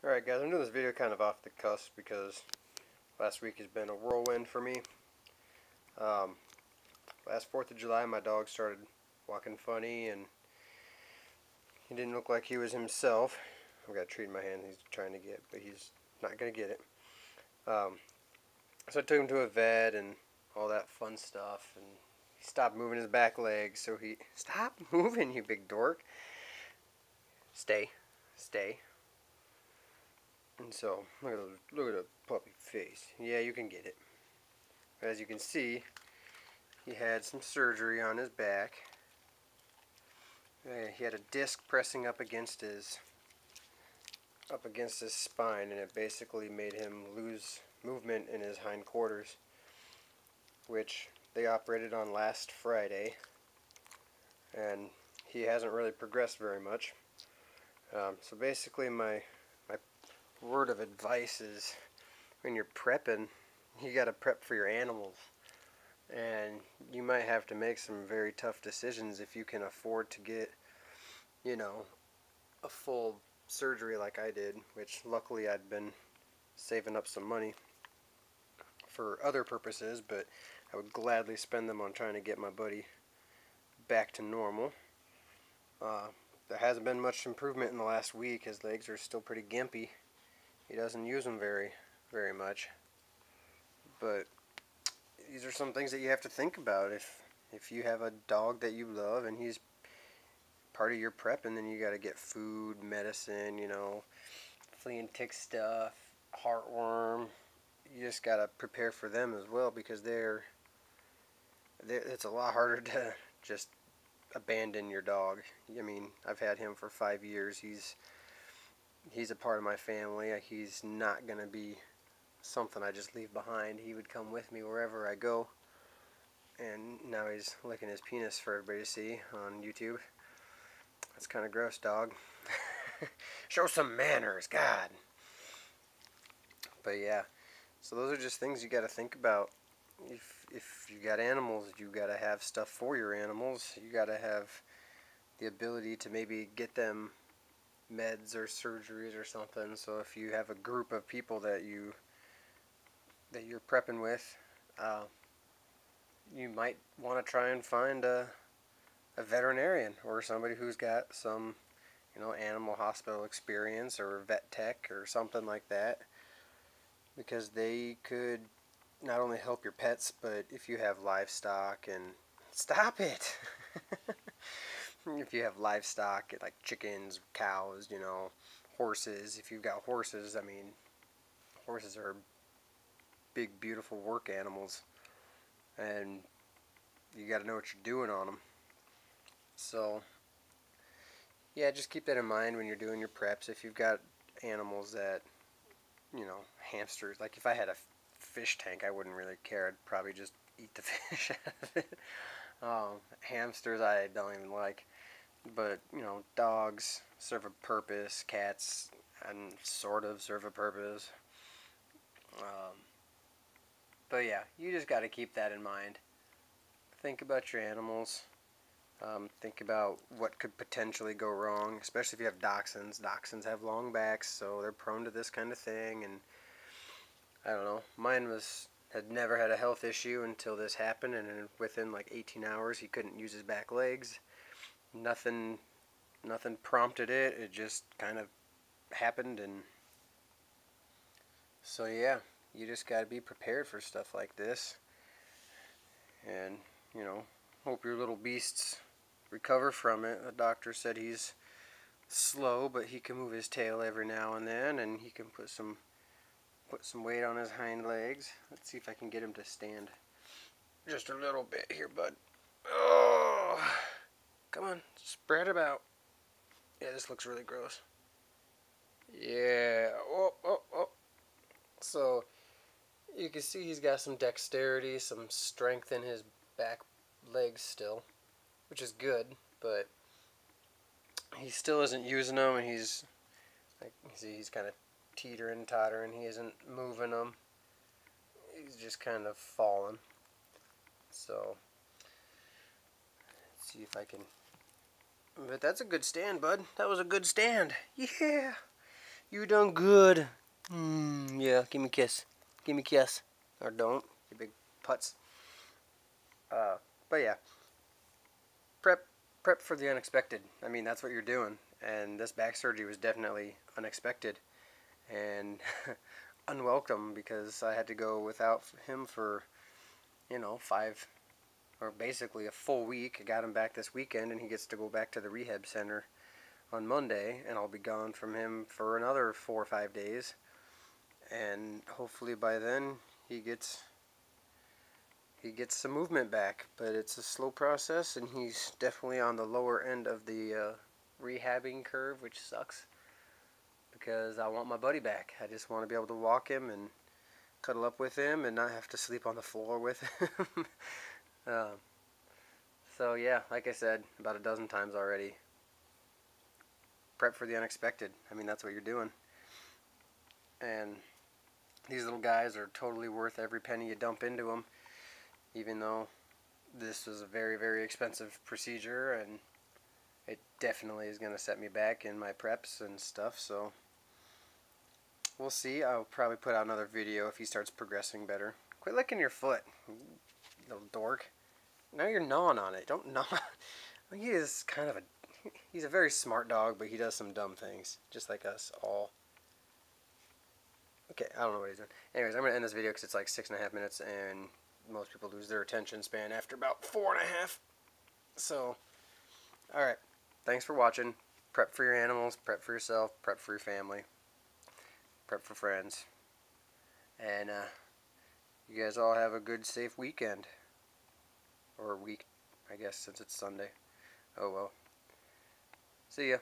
Alright guys, I'm doing this video kind of off the cusp because last week has been a whirlwind for me. Last 4th of July my dog started walking funny and he didn't look like he was himself. I've got a treat in my hand he's trying to get, but he's not going to get it. So I took him to a vet and all that fun stuff, and he stopped moving his back legs, so he... Stop moving, you big dork! Stay. And so, look at the puppy face. Yeah, you can get it. As you can see, he had some surgery on his back. He had a disc pressing up against his spine, and it basically made him lose movement in his hindquarters, which they operated on last Friday, and he hasn't really progressed very much. So basically my word of advice is, when you're prepping, you got to prep for your animals, and you might have to make some very tough decisions if you can afford to get, you know, a full surgery like I did, which luckily I'd been saving up some money for other purposes, but I would gladly spend them on trying to get my buddy back to normal. There hasn't been much improvement in the last week. His legs are still pretty gimpy. He doesn't use them very much. But these are some things that you have to think about. If you have a dog that you love and he's part of your prep, and then you got to get food, medicine, you know, flea and tick stuff, heartworm. You just got to prepare for them as well, because it's a lot harder to just abandon your dog. I mean, I've had him for 5 years. He's a part of my family. He's not going to be something I just leave behind. He would come with me wherever I go. And now he's licking his penis for everybody to see on YouTube. That's kind of gross, dog. Show some manners, God. But yeah, so those are just things you got to think about. If you got animals, you got to have stuff for your animals. You got to have the ability to maybe get them meds or surgeries or something. So if you have a group of people that you're prepping with, you might want to try and find a veterinarian or somebody who's got some, you know, animal hospital experience or vet tech or something like that, because they could not only help your pets, but if you have livestock and... Stop it! If you have livestock like chickens, cows, you know, horses. If you've got horses, I mean, horses are big, beautiful work animals, and you got to know what you're doing on them. So yeah, just keep that in mind when you're doing your preps. If you've got animals that, you know, hamsters, like if I had a fish tank, I wouldn't really care. I'd probably just eat the fish out of it. Hamsters I don't even like. But, you know, dogs serve a purpose. Cats and sort of serve a purpose. But yeah, you just got to keep that in mind. Think about your animals. Think about what could potentially go wrong, especially if you have dachshunds. Dachshunds have long backs, so they're prone to this kind of thing. And I don't know, mine had never had a health issue until this happened, and within like 18 hours he couldn't use his back legs. Nothing prompted it. It just kind of happened. And so yeah, you just got to be prepared for stuff like this, and, you know, hope your little beasts recover from it. The doctor said he's slow, but he can move his tail every now and then, and he can put some weight on his hind legs. Let's see if I can get him to stand just a little bit here, bud. Oh, come on, spread about. Yeah, this looks really gross. Yeah. Oh. So you can see he's got some dexterity, some strength in his back legs still, which is good, but he still isn't using them, and he's, like, you see, he's kind of teetering, tottering. He isn't moving them. He's just kind of falling. So let's see if I can... But that's a good stand, bud. That was a good stand. Yeah. You done good. Yeah, give me a kiss. Give me a kiss. Or don't, you big putz. But yeah, prep for the unexpected. I mean, that's what you're doing. And this back surgery was definitely unexpected and unwelcome because I had to go without him for, 5 or basically a full week. I got him back this weekend, and he gets to go back to the rehab center on Monday, and I'll be gone from him for another 4 or 5 days. And hopefully by then he gets some movement back, but it's a slow process, and he's definitely on the lower end of the rehabbing curve, which sucks because I want my buddy back. I just want to be able to walk him and cuddle up with him and not have to sleep on the floor with him. um, so yeah, like I said about a dozen times already, prep for the unexpected. I mean, that's what you're doing. And these little guys are totally worth every penny you dump into them, even though this was a very, very expensive procedure, and it definitely is going to set me back in my preps and stuff. So we'll see. I'll probably put out another video if he starts progressing better. Quit licking your foot, little dork. Now you're gnawing on it. Don't gnaw. He is kind of he's a very smart dog, but he does some dumb things, just like us all. Okay, I don't know what he's doing. Anyways, I'm going to end this video because it's like 6.5 minutes, and most people lose their attention span after about 4.5. So, alright. Thanks for watching. Prep for your animals, prep for yourself, prep for your family, prep for friends. And you guys all have a good, safe weekend. Or week, I guess, since it's Sunday. Oh well. See ya.